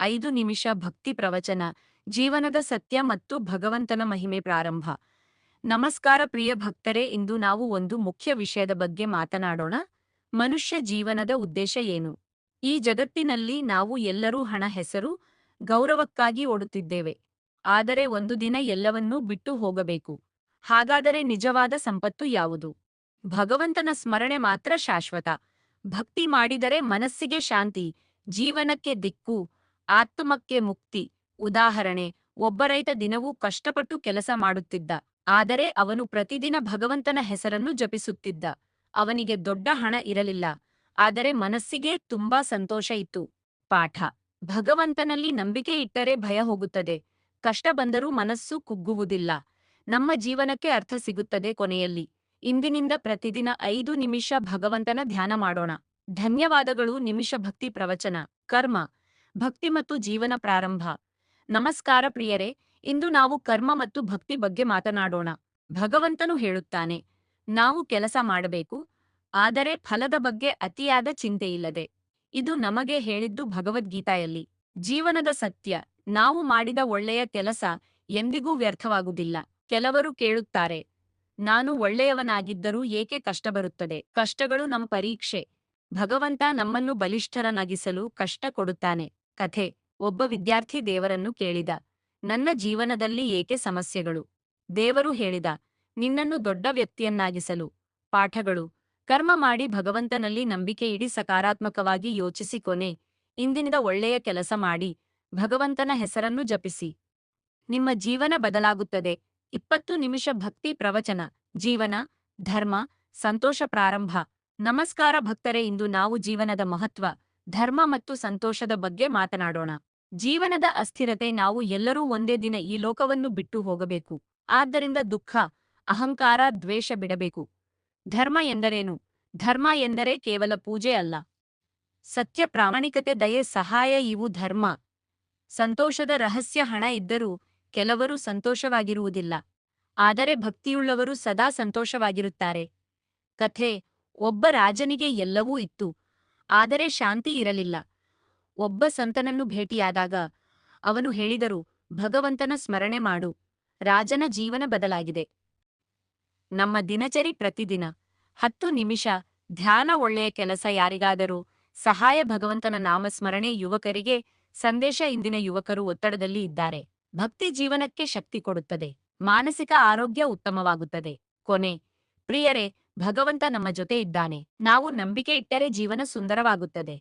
5 ನಿಮಿಷ ಭಕ್ತಿ ಪ್ರವಚನ ಜೀವನದ ಸತ್ಯ ಮತ್ತು ಭಗವಂತನ ಮಹಿಮೆ ಪ್ರಾರಂಭ. ನಮಸ್ಕಾರ ಪ್ರಿಯ ಭಕ್ತರೇ, ಇಂದು ನಾವು ಒಂದು ಮುಖ್ಯ ವಿಷಯದ ಬಗ್ಗೆ ಮಾತನಾಡೋಣ. ಮನುಷ್ಯ ಜೀವನದ ಉದ್ದೇಶ ಏನು? ಈ ಜಗತ್ತಿನಲ್ಲಿ ನಾವು ಎಲ್ಲರೂ ಹಣ, ಹೆಸರು, ಗೌರವಕ್ಕಾಗಿ ಓಡುತ್ತಿದ್ದೇವೆ. ಆದರೆ ಒಂದು ದಿನ ಎಲ್ಲವನ್ನೂ ಬಿಟ್ಟು ಹೋಗಬೇಕು. ಹಾಗಾದರೆ ನಿಜವಾದ ಸಂಪತ್ತು ಯಾವುದು? ಭಗವಂತನ ಸ್ಮರಣೆ ಮಾತ್ರ ಶಾಶ್ವತ. ಭಕ್ತಿ ಮಾಡಿದರೆ ಮನಸ್ಸಿಗೆ ಶಾಂತಿ, ಜೀವನಕ್ಕೆ ದಿಕ್ಕು, ಆತ್ಮಕ್ಕೆ ಮುಕ್ತಿ. ಉದಾಹರಣೆ: ಒಬ್ಬ ರೈತ ದಿನವೂ ಕಷ್ಟಪಟ್ಟು ಕೆಲಸ ಮಾಡುತ್ತಿದ್ದ. ಆದರೆ ಅವನು ಪ್ರತಿದಿನ ಭಗವಂತನ ಹೆಸರನ್ನು ಜಪಿಸುತ್ತಿದ್ದ. ಅವನಿಗೆ ದೊಡ್ಡ ಹಣ ಇರಲಿಲ್ಲ, ಆದರೆ ಮನಸ್ಸಿಗೆ ತುಂಬಾ ಸಂತೋಷ ಇತ್ತು. ಪಾಠ: ಭಗವಂತನಲ್ಲಿ ನಂಬಿಕೆ ಇಟ್ಟರೆ ಭಯ ಹೋಗುತ್ತದೆ. ಕಷ್ಟ ಬಂದರೂ ಮನಸ್ಸು ಕುಗ್ಗುವುದಿಲ್ಲ. ನಮ್ಮ ಜೀವನಕ್ಕೆ ಅರ್ಥ ಸಿಗುತ್ತದೆ ಕೊನೆಯಲ್ಲಿ. ಇಂದಿನಿಂದ ಪ್ರತಿದಿನ 5 ನಿಮಿಷ ಭಗವಂತನ ಧ್ಯಾನ ಮಾಡೋಣ. ಧನ್ಯವಾದಗಳು. ನಿಮಿಷ ಭಕ್ತಿ ಪ್ರವಚನ. ಕರ್ಮ, ಭಕ್ತಿ ಮತ್ತು ಜೀವನ ಪ್ರಾರಂಭ. ನಮಸ್ಕಾರ ಪ್ರಿಯರೇ, ಇಂದು ನಾವು ಕರ್ಮ ಮತ್ತು ಭಕ್ತಿ ಬಗ್ಗೆ ಮಾತನಾಡೋಣ. ಭಗವಂತನು ಹೇಳುತ್ತಾನೆ, ನಾವು ಕೆಲಸ ಮಾಡಬೇಕು, ಆದರೆ ಫಲದ ಬಗ್ಗೆ ಅತಿಯಾದ ಚಿಂತೆಯಿಲ್ಲದೆ. ಇದು ನಮಗೆ ಹೇಳಿದ್ದು ಭಗವದ್ಗೀತಾಯಲ್ಲಿ. ಜೀವನದ ಸತ್ಯ: ನಾವು ಮಾಡಿದ ಒಳ್ಳೆಯ ಕೆಲಸ ಎಂದಿಗೂ ವ್ಯರ್ಥವಾಗುವುದಿಲ್ಲ. ಕೆಲವರು ಕೇಳುತ್ತಾರೆ, ನಾನು ಒಳ್ಳೆಯವನಾಗಿದ್ದರೂ ಏಕೆ ಕಷ್ಟ ಬರುತ್ತದೆ? ಕಷ್ಟಗಳು ನಮ್ಮ ಪರೀಕ್ಷೆ. ಭಗವಂತ ನಮ್ಮನ್ನು ಬಲಿಷ್ಠರನ್ನಾಗಿಸಲು ಕಷ್ಟ ಕೊಡುತ್ತಾನೆ. ಕಥೆ: ಒಬ್ಬ ವಿದ್ಯಾರ್ಥಿ ದೇವರನ್ನು ಕೇಳಿದ, ನನ್ನ ಜೀವನದಲ್ಲಿ ಏಕೆ ಸಮಸ್ಯೆಗಳು? ದೇವರು ಹೇಳಿದ, ನಿನ್ನನ್ನು ದೊಡ್ಡ ವ್ಯಕ್ತಿಯನ್ನಾಗಿಸಲು. ಪಾಠಗಳು: ಕರ್ಮ ಮಾಡಿ, ಭಗವಂತನಲ್ಲಿ ನಂಬಿಕೆ ಇಡಿ, ಸಕಾರಾತ್ಮಕವಾಗಿ ಯೋಚಿಸಿ, ಕೊನೆ ಇಂದಿನಿಂದ ಒಳ್ಳೆಯ ಕೆಲಸ ಮಾಡಿ, ಭಗವಂತನ ಹೆಸರನ್ನು ಜಪಿಸಿ. ನಿಮ್ಮ ಜೀವನ ಬದಲಾಗುತ್ತದೆ. 20 ನಿಮಿಷ ಭಕ್ತಿ ಪ್ರವಚನ. ಜೀವನ, ಧರ್ಮ, ಸಂತೋಷ ಪ್ರಾರಂಭ. ನಮಸ್ಕಾರ ಭಕ್ತರೇ, ಇಂದು ನಾವು ಜೀವನದ ಮಹತ್ವ, ಧರ್ಮ ಮತ್ತು ಸಂತೋಷದ ಬಗ್ಗೆ ಮಾತನಾಡೋಣ. ಜೀವನದ ಅಸ್ಥಿರತೆ: ನಾವು ಎಲ್ಲರೂ ಒಂದೇ ದಿನ ಈ ಲೋಕವನ್ನು ಬಿಟ್ಟು ಹೋಗಬೇಕು. ಆದ್ದರಿಂದ ದುಃಖ, ಅಹಂಕಾರ, ದ್ವೇಷ ಬಿಡಬೇಕು. ಧರ್ಮ ಎಂದರೇನು? ಧರ್ಮ ಎಂದರೆ ಕೇವಲ ಪೂಜೆ ಅಲ್ಲ. ಸತ್ಯ, ಪ್ರಾಮಾಣಿಕತೆ, ದಯೆ, ಸಹಾಯ ಇವು ಧರ್ಮ. ಸಂತೋಷದ ರಹಸ್ಯ: ಹಣ ಇದ್ದರೂ ಕೆಲವರು ಸಂತೋಷವಾಗಿರುವುದಿಲ್ಲ, ಆದರೆ ಭಕ್ತಿಯುಳ್ಳವರು ಸದಾ ಸಂತೋಷವಾಗಿರುತ್ತಾರೆ. ಕಥೆ: ಒಬ್ಬ ರಾಜನಿಗೆ ಎಲ್ಲವೂ ಇತ್ತು, ಆದರೆ ಶಾಂತಿ ಇರಲಿಲ್ಲ. ಒಬ್ಬ ಸಂತನನ್ನು ಭೇಟಿಯಾದಾಗ ಅವನು ಹೇಳಿದರು, ಭಗವಂತನ ಸ್ಮರಣೆ ಮಾಡು, ರಾಜನ ಜೀವನ ಬದಲಾಗಿದೆ. ನಮ್ಮ ದಿನಚರಿ: ಪ್ರತಿದಿನ 10 ನಿಮಿಷ ಧ್ಯಾನ, ಒಳ್ಳೆಯ ಕೆಲಸ, ಯಾರಿಗಾದರೂ ಸಹಾಯ, ಭಗವಂತನ ನಾಮಸ್ಮರಣೆ. ಯುವಕರಿಗೆ ಸಂದೇಶ: ಇಂದಿನ ಯುವಕರು ಒತ್ತಡದಲ್ಲಿ ಇದ್ದಾರೆ. ಭಕ್ತಿ ಜೀವನಕ್ಕೆ ಶಕ್ತಿ ಕೊಡುತ್ತದೆ, ಮಾನಸಿಕ ಆರೋಗ್ಯ ಉತ್ತಮವಾಗುತ್ತದೆ. ಕೊನೆ: ಪ್ರಿಯರೇ, ಭಗವಂತ ನಮ್ಮ ಜೊತೆ ಇದ್ದಾನೆ. ನಾವು ನಂಬಿಕೆ ಇಟ್ಟರೆ ಜೀವನ ಸುಂದರವಾಗುತ್ತದೆ.